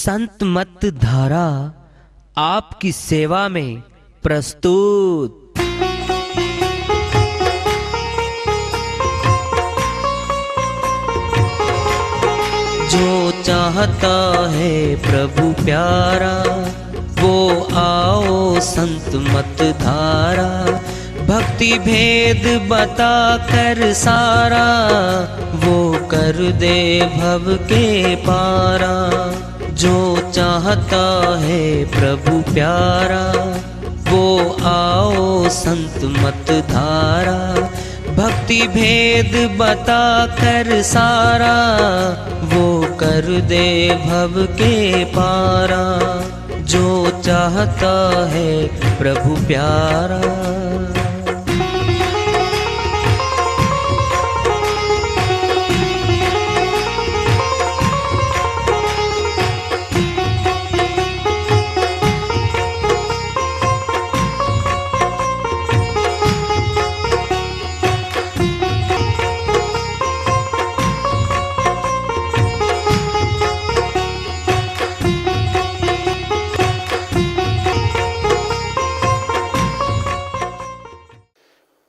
संत मत धारा आपकी सेवा में प्रस्तुत। जो चाहता है प्रभु प्यारा, वो आओ संत मत धारा। भक्ति भेद बता कर सारा, वो कर दे भव के पारा। जो चाहता है प्रभु प्यारा, वो आओ संत मत धारा। भक्ति भेद बता कर सारा, वो कर दे भव के पारा। जो चाहता है प्रभु प्यारा।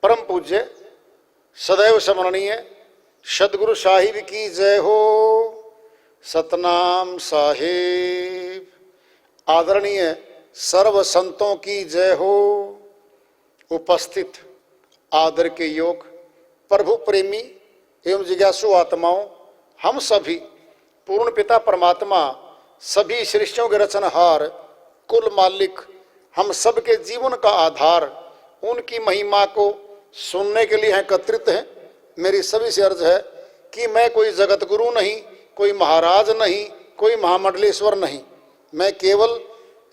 परम पूज्य सदैव स्मरणीय सदगुरु साहिब की जय हो। सतनाम साहिब। आदरणीय सर्व संतों की जय हो। उपस्थित आदर के योग प्रभु प्रेमी एवं जिज्ञासु आत्माओं, हम सभी पूर्ण पिता परमात्मा, सभी सृष्टियों के रचनहार, कुल मालिक, हम सब के जीवन का आधार, उनकी महिमा को सुनने के लिए एकत्रित हैं। मेरी सभी से अर्ज है कि मैं कोई जगत गुरु नहीं, कोई महाराज नहीं, कोई महामंडलेश्वर नहीं। मैं केवल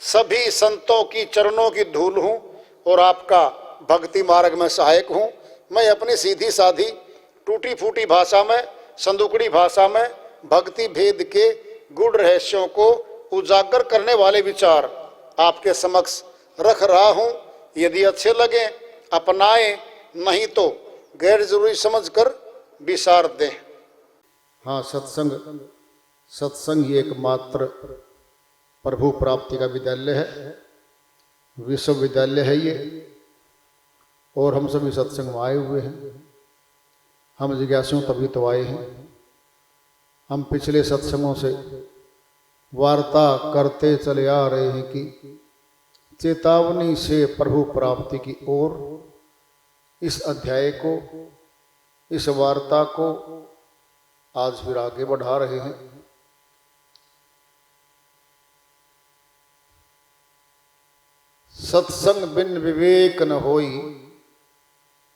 सभी संतों की चरणों की धूल हूँ और आपका भक्ति मार्ग में सहायक हूँ। मैं अपनी सीधी साधी टूटी फूटी भाषा में, संदुकड़ी भाषा में भक्ति भेद के गूढ़ रहस्यों को उजागर करने वाले विचार आपके समक्ष रख रहा हूँ। यदि अच्छे लगे अपनाएं, नहीं तो गैर जरूरी समझकर विसार दें। हाँ, सत्संग ही एकमात्र प्रभु प्राप्ति का विद्यालय है, विश्वविद्यालय है ये। और हम सभी सत्संग में आए हुए हैं। हम जिज्ञासु तभी तो आए हैं। हम पिछले सत्संगों से वार्ता करते चले आ रहे हैं कि चेतावनी से प्रभु प्राप्ति की ओर इस अध्याय को, इस वार्ता को आज फिर आगे बढ़ा रहे हैं। सत्संग बिन विवेक न होई,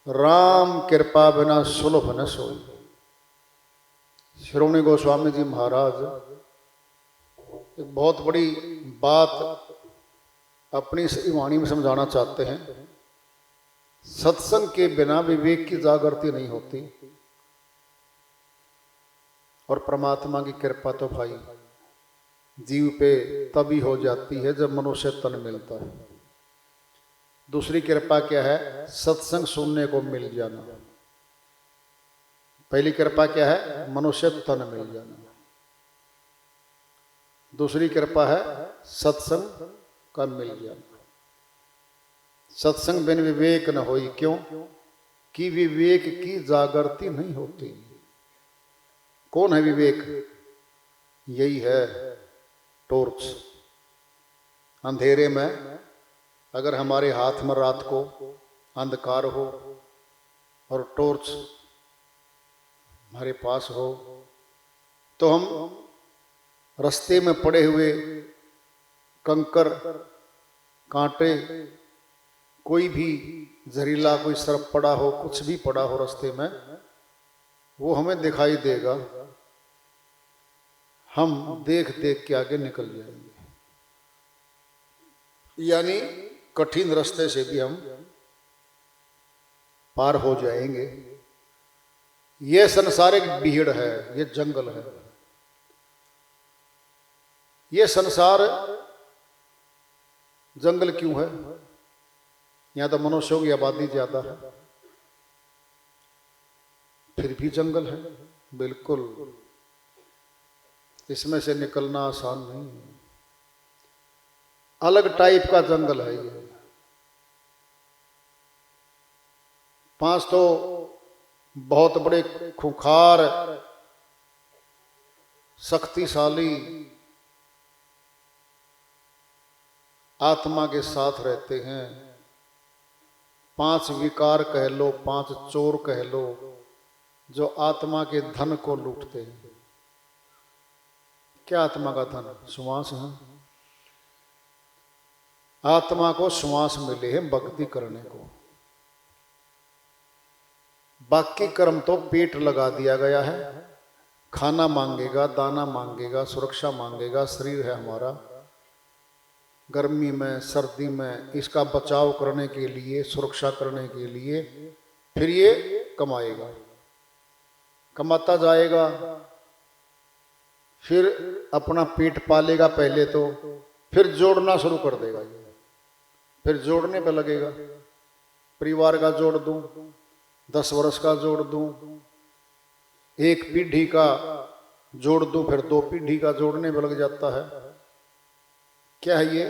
राम कृपा बिना सुलभ न सोई। श्रोमणी गोस्वामी जी महाराज एक बहुत बड़ी बात अपनी वाणी में समझाना चाहते हैं। सत्संग के बिना विवेक की जागृति नहीं होती, और परमात्मा की कृपा तो भाई जीव पे तभी हो जाती है जब मनुष्य तन मिलता है। दूसरी कृपा क्या है? सत्संग सुनने को मिल जाना। पहली कृपा क्या है? मनुष्य तन मिल जाना। दूसरी कृपा है सत्संग का मिल जाना। सत्संग बिन विवेक न होई। क्यों? कि विवेक की जागृति नहीं होती। कौन है विवेक? यही है टॉर्च। अंधेरे में अगर हमारे हाथ में रात को अंधकार हो और टॉर्च हमारे पास हो, तो हम रास्ते में पड़े हुए कंकर, कांटे, कोई भी जहरीला कोई सर्प पड़ा हो, कुछ भी पड़ा हो रास्ते में, वो हमें दिखाई देगा। हम देख देख के आगे निकल जाएंगे। यानी कठिन रास्ते से भी हम पार हो जाएंगे। ये संसार एक भीड़ है, ये जंगल है। ये संसार जंगल क्यों है? यहाँ तो मनुष्यों की आबादी ज्यादा है, फिर भी जंगल है। बिल्कुल इसमें से निकलना आसान नहीं है। अलग टाइप का जंगल है ये। 5 तो बहुत बड़े खूंखार शक्तिशाली आत्मा के साथ रहते हैं। 5 विकार कह लो, 5 चोर कह लो, जो आत्मा के धन को लूटते हैं। क्या आत्मा का धन? श्वास है। आत्मा को श्वास मिले हैं भक्ति करने को। बाकी कर्म तो पेट लगा दिया गया है। खाना मांगेगा, दाना मांगेगा, सुरक्षा मांगेगा। शरीर है हमारा, गर्मी में सर्दी में इसका बचाव करने के लिए, सुरक्षा करने के लिए फिर ये कमाएगा, कमाता जाएगा, फिर अपना पेट पालेगा पहले तो, फिर जोड़ना शुरू कर देगा ये, फिर जोड़ने पे लगेगा। परिवार का जोड़ दूं, 10 वर्ष का जोड़ दूं, 1 पीढ़ी का जोड़ दूं, फिर 2 पीढ़ी का जोड़ने पे लग जाता है। क्या है ये?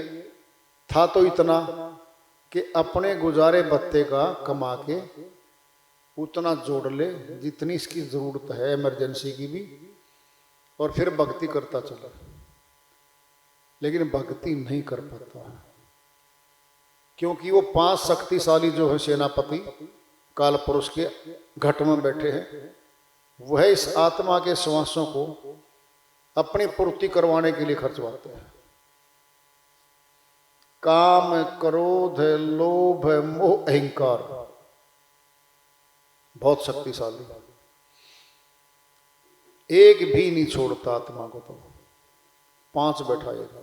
था तो इतना कि अपने गुजारे भत्ते का कमा के उतना जोड़ ले जितनी इसकी जरूरत है, इमरजेंसी की भी, और फिर भक्ति करता चला। लेकिन भक्ति नहीं कर पाता, क्योंकि वो 5 शक्तिशाली जो है सेनापति काल पुरुष के घट में बैठे हैं, वह इस आत्मा के श्वासों को अपनी पूर्ति करवाने के लिए खर्चवाते हैं। काम, क्रोध, लोभ, मोह, अहंकार बहुत शक्तिशाली, एक भी नहीं छोड़ता आत्मा को। तो 5 बैठाएगा,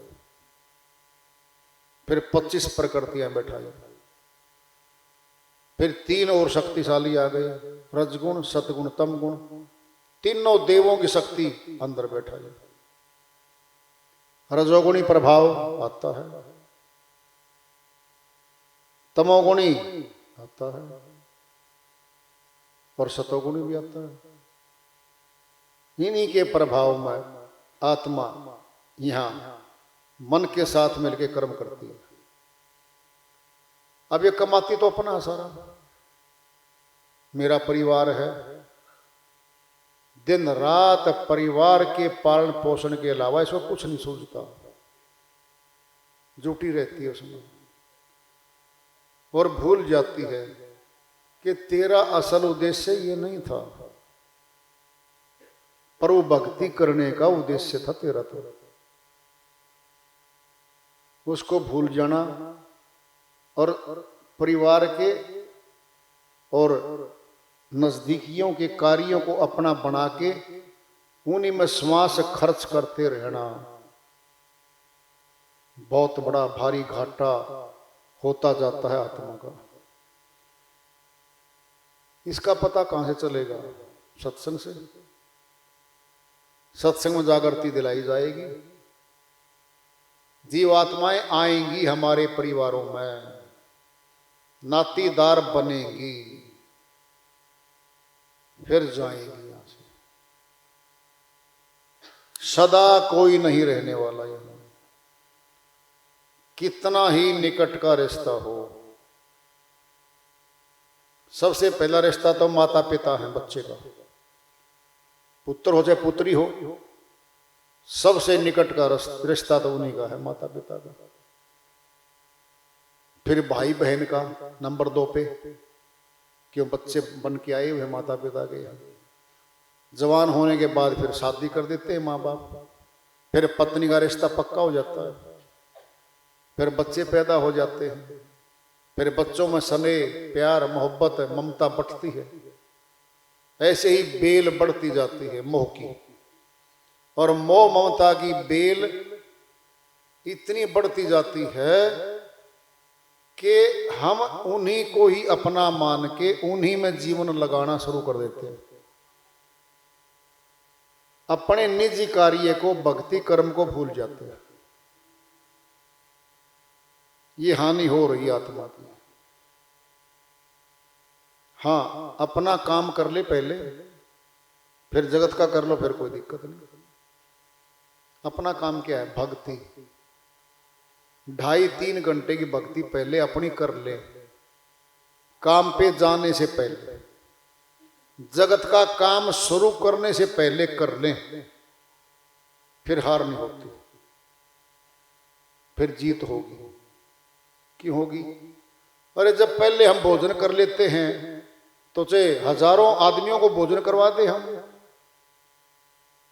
फिर 25 प्रकृतियां बैठाएगा, फिर 3 और शक्तिशाली आ गए, रजगुण, सतगुण, तमगुण। तीनों देवों की शक्ति अंदर बैठाएगा। रजोगुणी प्रभाव आता है, तमोगुणी आता है, और सतोगुणी भी आता है। इन्हीं के प्रभाव में आत्मा यहां मन के साथ मिलकर कर्म करती है। अब ये कमाती तो अपना सारा, मेरा परिवार है, दिन रात परिवार के पालन पोषण के अलावा इसको कुछ नहीं सोचता, जुटी रहती है उसमें, और भूल जाती है कि तेरा असल उद्देश्य ये नहीं था, पर वो भक्ति करने का उद्देश्य था तेरा। तो उसको भूल जाना और परिवार के और नजदीकियों के कार्यों को अपना बना के उन्हीं में श्वास खर्च करते रहना बहुत बड़ा भारी घाटा होता जाता है आत्मा का। इसका पता कहां से चलेगा? सत्संग से। सत्संग में जागृति दिलाई जाएगी, जीवात्माएं आएंगी हमारे परिवारों में, नातीदार बनेंगी, फिर जाएंगी यहां से। सदा कोई नहीं रहने वाला यहां, कितना ही निकट का रिश्ता हो। सबसे पहला रिश्ता तो माता पिता है बच्चे का, पुत्र हो चाहे पुत्री हो, सबसे निकट का रिश्ता तो उन्हीं का है, माता पिता का। फिर भाई बहन का नंबर 2 पे, क्यों बच्चे बन के आए हुए माता पिता के यहाँ। जवान होने के बाद फिर शादी कर देते हैं माँ बाप, फिर पत्नी का रिश्ता पक्का हो जाता है, फिर बच्चे पैदा हो जाते हैं, फिर बच्चों में स्नेह, प्यार, मोहब्बत, ममता बढ़ती है। ऐसे ही बेल बढ़ती जाती है मोह की, और मोह ममता की बेल इतनी बढ़ती जाती है कि हम उन्हीं को ही अपना मान के उन्हीं में जीवन लगाना शुरू कर देते हैं। अपने निजी कार्य को, भक्ति कर्म को भूल जाते हैं। ये हानि हो रही है आत्मा की। हाँ, अपना काम कर ले पहले, फिर जगत का कर लो, फिर कोई दिक्कत नहीं। अपना काम क्या है? भक्ति। 2.5-3 घंटे की भक्ति पहले अपनी कर ले, काम पे जाने से पहले, जगत का काम शुरू करने से पहले कर लें, फिर हार नहीं होती, फिर जीत होगी। क्यों होगी? अरे जब पहले हम भोजन कर लेते हैं तो चाहे हजारों आदमियों को भोजन करवा दे हम,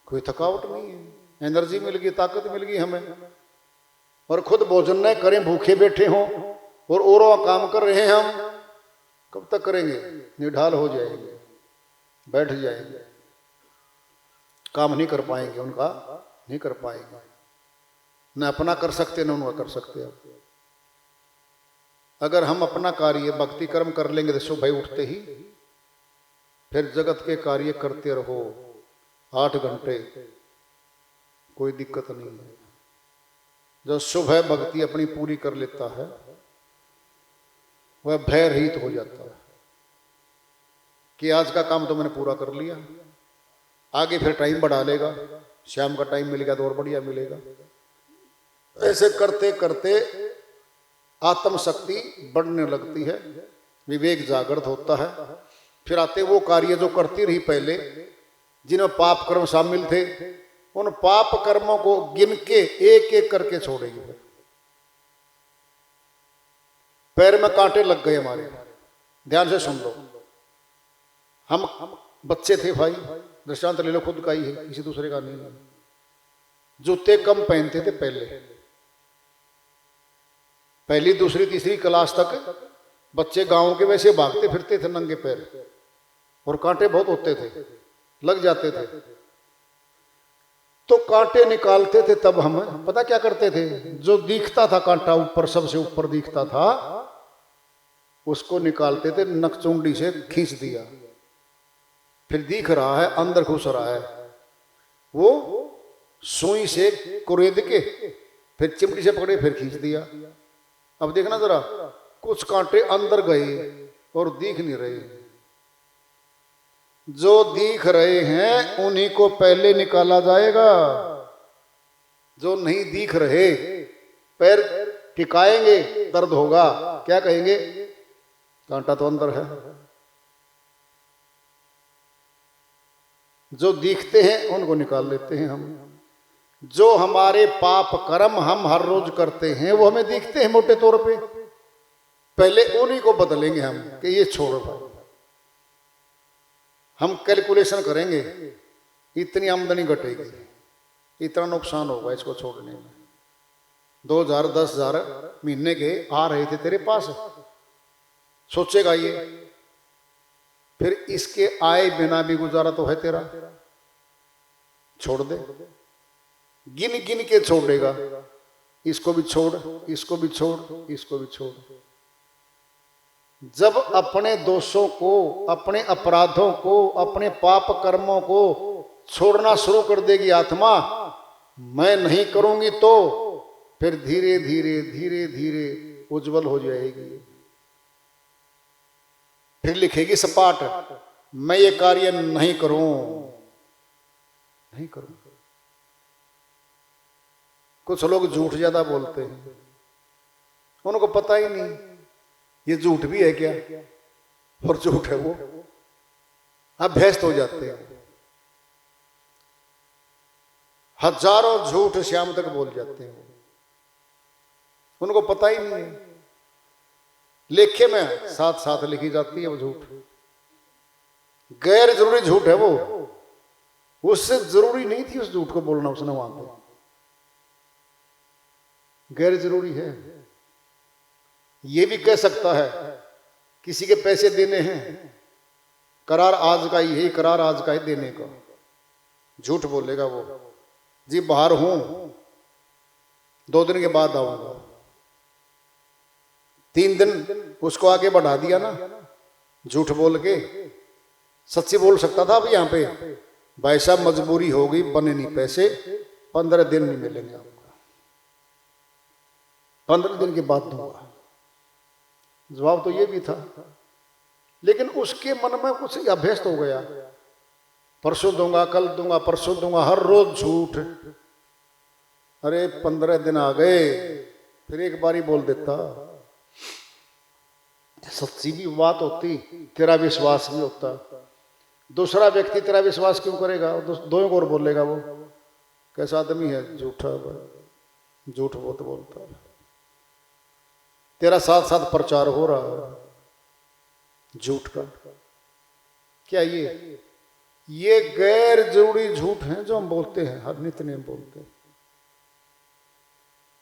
कोई थकावट नहीं है, एनर्जी मिल गई, ताकत मिल गई हमें। और खुद भोजन न करें, भूखे बैठे हों और औरों काम कर रहे हैं हम, कब तक करेंगे? निढाल हो जाएंगे, बैठ जाएंगे, काम नहीं कर पाएंगे, उनका नहीं कर पाएंगे, न अपना कर सकते न उनका कर सकते। अगर हम अपना कार्य भक्ति कर्म कर लेंगे तो सुबह उठते ही फिर जगत के कार्य करते रहो 8 घंटे, कोई दिक्कत नहीं है। जो सुबह भक्ति अपनी पूरी कर लेता है वह भय रहित हो जाता है कि आज का काम तो मैंने पूरा कर लिया, आगे फिर टाइम बढ़ा लेगा, शाम का टाइम मिलेगा तो और बढ़िया मिलेगा। ऐसे करते करते आत्मशक्ति बढ़ने लगती है, विवेक जागृत होता है। फिर आते वो कार्य जो करती रही पहले, जिनमें पाप कर्म शामिल थे, उन पाप कर्मों को गिन के एक एक करके छोड़ेगी। पैर में कांटे लग गए हमारे, ध्यान से सुन लो। हम बच्चे थे भाई, दृष्टांत ले लो, खुद का ही है, किसी दूसरे का नहीं है। जूते कम पहनते थे पहली दूसरी तीसरी क्लास तक बच्चे गांव के वैसे भागते फिरते थे नंगे पैर, और कांटे बहुत होते थे, लग जाते थे। तो कांटे निकालते थे, तब हम पता क्या करते थे? जो दिखता था कांटा ऊपर, सबसे ऊपर दिखता था, उसको निकालते थे, नकचुंडी से खींच दिया, फिर दिख रहा है, अंदर घुस रहा है, वो सुई से कुरेद के फिर चिमटी से पकड़े, फिर खींच दिया। अब देखना जरा, कुछ कांटे अंदर गए और दिख नहीं रहे। जो दिख रहे हैं उन्हीं को पहले निकाला जाएगा, जो नहीं दिख रहे पैर टिकाएंगे, दर्द होगा, क्या कहेंगे? कांटा तो अंदर है। जो दिखते हैं उनको निकाल लेते हैं हम। जो हमारे पाप कर्म हम हर रोज करते हैं वो हमें दिखते हैं मोटे तौर पे, पहले उन्हीं को बदलेंगे हम कि ये छोड़ भाई। हम कैलकुलेशन करेंगे, इतनी आमदनी घटेगी, इतना नुकसान होगा इसको छोड़ने में। 2000 10,000 महीने के आ रहे थे तेरे पास, सोचेगा ये, फिर इसके आए बिना भी गुजारा तो है तेरा, छोड़ दे। गिन गिन के छोड़ेगा, इसको भी छोड़, इसको भी छोड़, इसको भी छोड़। जब अपने दोषों को, अपने अपराधों को, अपने पाप कर्मों को छोड़ना शुरू कर देगी आत्मा, मैं नहीं करूंगी, तो फिर धीरे धीरे धीरे धीरे उज्जवल हो जाएगी। फिर लिखेगी सपाट, मैं ये कार्य नहीं करूं, नहीं करूं। कुछ लोग झूठ ज्यादा बोलते हैं, उनको पता ही नहीं ये झूठ भी है क्या और झूठ है वो, अभ्यस्त हो जाते हैं। हजारों झूठ शाम तक बोल जाते हैं, उनको पता ही नहीं है। लेखे में साथ साथ लिखी जाती है वो झूठ, गैर जरूरी झूठ है वो, उससे जरूरी नहीं थी उस झूठ को बोलना उसने वहां पे, गैर जरूरी है। ये भी कह सकता है किसी के पैसे देने हैं, करार आज का ही है, करार आज का ही देने का, झूठ बोलेगा वो, जी बाहर हूं 2 दिन के बाद आऊंगा, 3 दिन उसको आगे बढ़ा दिया ना झूठ बोल के। सच्ची बोल सकता था अब यहाँ पे, भाई साहब मजबूरी हो गई, बने नहीं पैसे, 15 दिन नहीं मिलेंगे आपको, 15 दिन के बाद दूंगा। जवाब तो ये भी था, लेकिन उसके मन में कुछ अभ्यस्त हो गया, परसों दूंगा, कल दूंगा, परसों दूंगा, हर रोज झूठ। अरे 15 दिन आ गए, फिर एक बारी बोल देता, सच्ची भी बात होती, तेरा विश्वास भी होता। दूसरा व्यक्ति तेरा विश्वास क्यों करेगा? दो और बोलेगा, वो कैसा आदमी है, झूठा, झूठ बहुत बोलता है। तेरा साथ साथ प्रचार हो रहा है झूठ का। क्या ये गैर जरूरी झूठ हैं जो हम बोलते हैं, हर नित्य नेम बोलते हैं।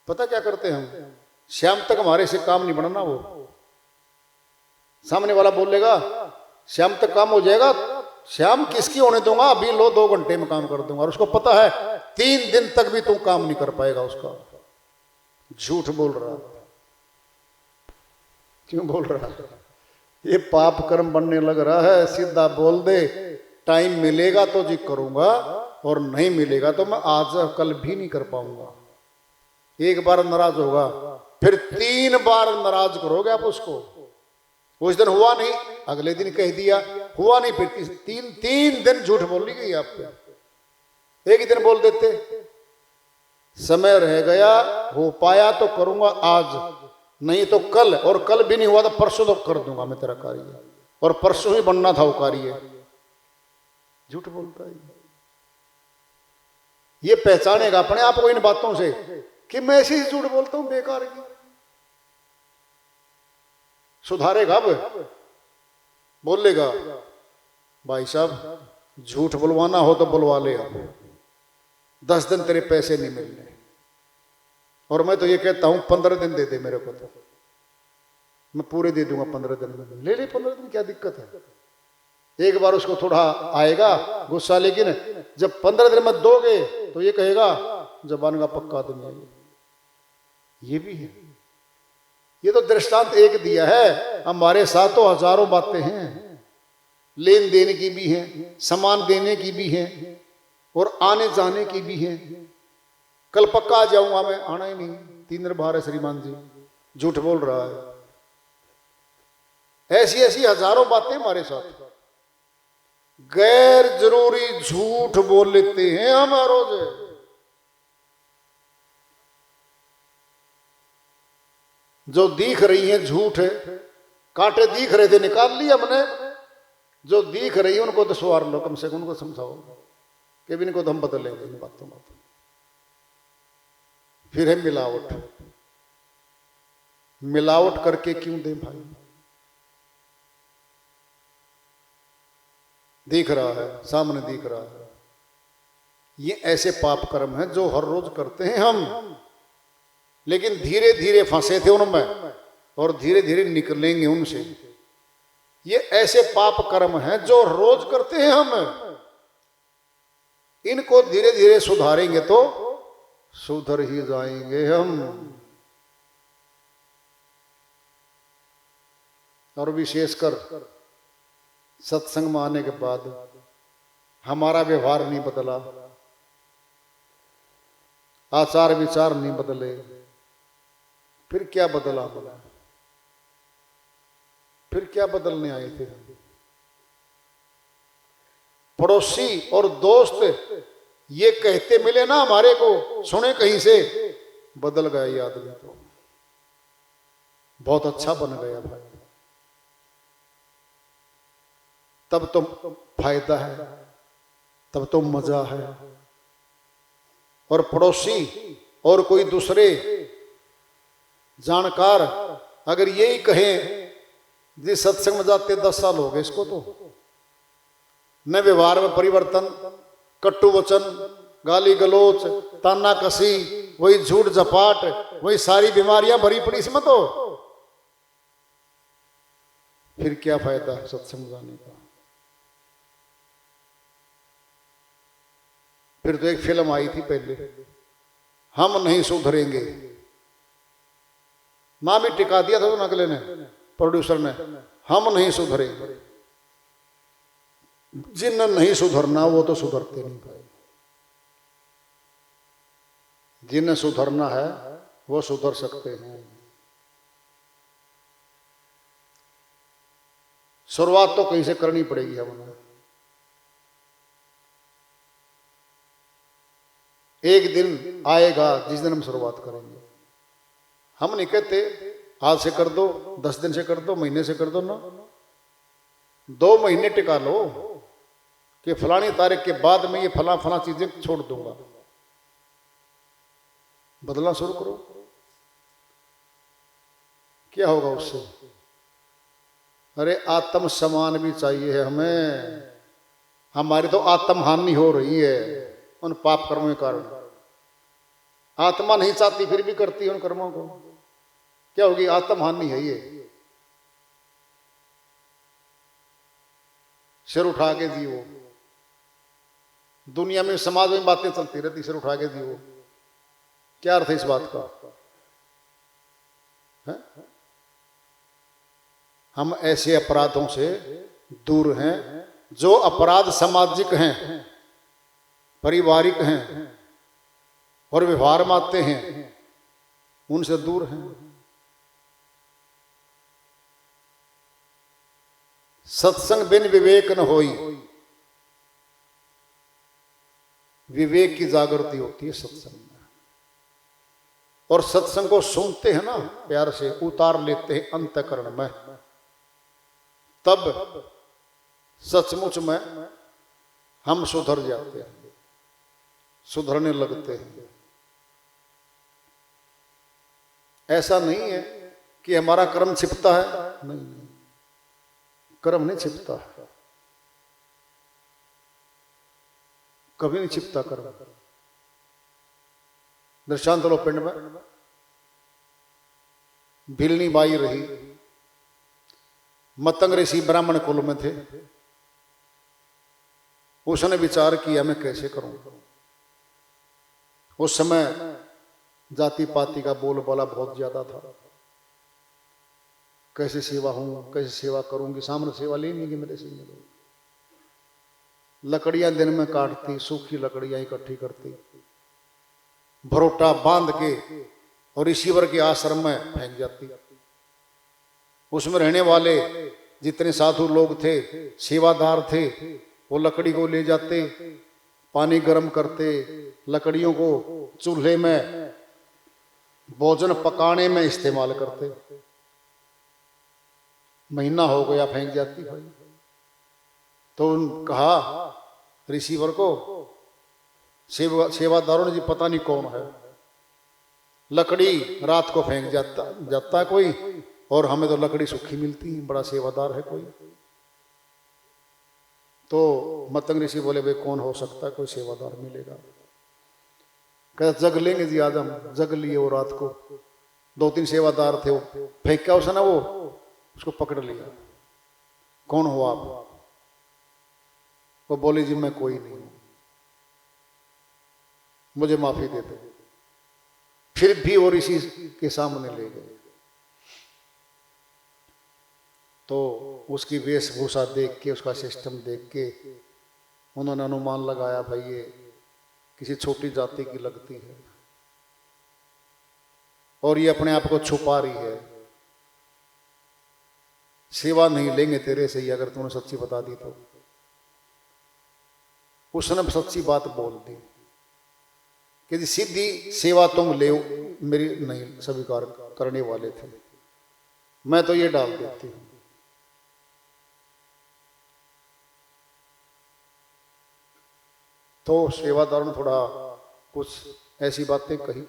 पता क्या करते हैं हम? शाम तक हमारे से काम नहीं बनना, वो सामने वाला बोलेगा शाम तक काम हो जाएगा, शाम किसकी होने दूंगा, अभी लो 2 घंटे में काम कर दूंगा। और उसको पता है 3 दिन तक भी तू काम नहीं कर पाएगा उसका। झूठ बोल रहा। क्यों बोल रहा? ये पाप कर्म बनने लग रहा है। सीधा बोल दे, टाइम मिलेगा तो जी करूंगा, और नहीं मिलेगा तो मैं आज कल भी नहीं कर पाऊंगा। एक बार नाराज होगा, फिर 3 बार नाराज करोगे आप उसको। उस दिन हुआ नहीं, अगले दिन कह दिया, हुआ नहीं, फिर 3 दिन झूठ बोली गई आपको। एक ही दिन बोल देते, समय रह गया, हो पाया तो करूंगा आज, नहीं तो कल, और कल भी नहीं हुआ तो परसों तो कर दूंगा मैं तेरा कार्य, और परसों ही बनना था वो कार्य। झूठ बोलता है। ये पहचानेगा अपने आप को इन बातों से कि मैं ऐसे ही झूठ बोलता हूं बेकार की। सुधारेगा, अब बोलेगा, भाई साहब झूठ बुलवाना हो तो बुलवा ले, अब 10 दिन तेरे पैसे नहीं मिलने। और मैं तो ये कहता हूं 15 दिन दे दे मेरे को, तो मैं पूरे दे दूंगा 15 दिन में। ले ले 15 दिन, क्या दिक्कत है? एक बार उसको थोड़ा आएगा गुस्सा, लेकिन जब 15 दिन में दोगे तो ये कहेगा जबान का पक्का आदमी है। ये भी है। ये तो दृष्टांत एक दिया है, हमारे साथ तो हजारों बातें हैं। लेन देन की भी हैं, सामान देने की भी हैं, और आने जाने की भी हैं। कल पक्का आ जाऊंगा मैं, आना ही नहीं, 3 दिन बाहर है श्रीमान जी, झूठ बोल रहा है। ऐसी ऐसी हजारों बातें हमारे साथ। गैर जरूरी झूठ बोल लेते हैं हम हर रोज। जो दिख रही है झूठ है, कांटे दिख रहे थे निकाल लिए हमने, जो दिख रही है उनको तो सवार लो, कम से कम उनको समझाओ कि भी इनको तो हम बदलेंगे इन बातों को। फिर है मिलावट। मिलावट करके क्यों दे भाई? दिख रहा है, सामने दिख रहा है। ये ऐसे पाप कर्म हैं जो हर रोज करते हैं हम, लेकिन धीरे धीरे फंसे थे उनमें और धीरे धीरे निकलेंगे उनसे। ये ऐसे पाप कर्म हैं जो रोज करते हैं हम, इनको धीरे धीरे सुधारेंगे तो सुधर ही जाएंगे हम। और विशेषकर सत्संग में आने के बाद हमारा व्यवहार नहीं बदला, आचार विचार नहीं बदले, फिर क्या बदला? फिर क्या बदलने आए थे? पड़ोसी और दोस्त ये कहते मिले ना हमारे को, सुने कहीं से, बदल गया ये आदमी, तो बहुत अच्छा बन गया भाई। तब तो फायदा है, तब तो मजा है। और पड़ोसी और कोई दूसरे जानकार अगर यही कहें, जिस सत्संग में जाते 10 साल हो गए इसको, तो न व्यवहार में परिवर्तन, कट्टू वचन, गाली गलोच, ताना कसी, वही झूठ झपाट, वही सारी बीमारियां भरी पड़ी इसमें, तो फिर क्या फायदा है सत्संग जाने का? फिर तो एक फिल्म आई थी पहले, हम नहीं सुधरेंगे, नाम ही टिका दिया था तो अगले ने, प्रोड्यूसर ने, हम नहीं सुधरेंगे। जिन्हें नहीं सुधरना वो तो सुधरते नहीं भाई, जिन्हें सुधरना है वो सुधर सकते हैं। शुरुआत तो कहीं से करनी पड़ेगी हमें। एक दिन आएगा जिस दिन हम शुरुआत करेंगे। हम नहीं कहते आज से कर दो, 10 दिन से कर दो, महीने से कर दो ना, 2 महीने टिका लो कि फलानी तारीख के बाद में ये फला फला चीजें छोड़ दूंगा, बदलना शुरू करो। क्या होगा उससे? अरे आत्म सम्मान भी चाहिए है हमें। हमारी तो आत्म हानि हो रही है उन पाप कर्मों के कारण। आत्मा नहीं चाहती फिर भी करती है उन कर्मों को। क्या होगी? आत्म हानि है ये। सिर उठा के जियो। दुनिया में समाज में बातें चलती रहती, सिर उठा के जियो। क्या अर्थ है इस बात का? है? हम ऐसे अपराधों से दूर हैं जो अपराध सामाजिक हैं, पारिवारिक हैं और व्यवहार में आते हैं, उनसे दूर हैं। सत्संग बिन विवेक न होई। विवेक की जागृति होती है सत्संग में। और सत्संग को सुनते हैं ना, प्यार से उतार लेते हैं अंतःकरण में, तब सचमुच में हम सुधर जाते हैं, सुधरने लगते हैं। ऐसा नहीं है कि हमारा कर्म छिपता है, नहीं, कर्म नहीं छिपता, कभी नहीं छिपता कर्म। दृष्टांत लो, पिंड में भिलनी बाई रही, मतंग ऋषि ब्राह्मण कुल में थे। उसने विचार किया मैं कैसे करूं। उस समय जाति पाति का बोलबाला बहुत ज्यादा था। कैसे सेवा हूं, कैसे सेवा करूंगी, सामने सेवा लेंगे मेरे से लोग। लकड़ियां दिन में काटती, सूखी लकड़ियां इकट्ठी करती, भरोटा बांध के और ईश्वर के आश्रम में फेंक जाती। उसमें रहने वाले जितने साधु लोग थे, सेवादार थे, वो लकड़ी को ले जाते, पानी गर्म करते, लकड़ियों को चूल्हे में भोजन पकाने में इस्तेमाल करते। महीना हो गया फेंक जाती भाई। तो कहा रिसीवर को, सेवादारों ने, जी पता नहीं कौन है, लकड़ी रात को फेंक जाता है कोई, और हमें तो लकड़ी सूखी मिलती है, बड़ा सेवादार है कोई। तो मतंग ऋषि बोले भाई कौन हो सकता है, कोई सेवादार मिलेगा? कहते जग लेंगे जी, आज हम जग लिए। वो रात को 2-3 सेवादार थे, वो फेंका उसने ना, वो उसको पकड़ लिया। कौन हो आप? वो बोले जी मैं कोई नहीं हूं, मुझे माफी दे दो। फिर भी वो ऋषि के सामने ले गए। तो उसकी वेशभूषा देख के, उसका सिस्टम देख के उन्होंने अनुमान लगाया भाई ये किसी छोटी जाति की लगती है और ये अपने आप को छुपा रही है। सेवा नहीं लेंगे तेरे से ही अगर तूने सच्ची बता दी तो। उसने सच्ची बात बोल दी कि सीधी सेवा तुम ले, मेरी नहीं स्वीकार करने वाले थे, मैं तो ये डाल देती हूं। तो सेवादार ने थोड़ा कुछ ऐसी बातें कही।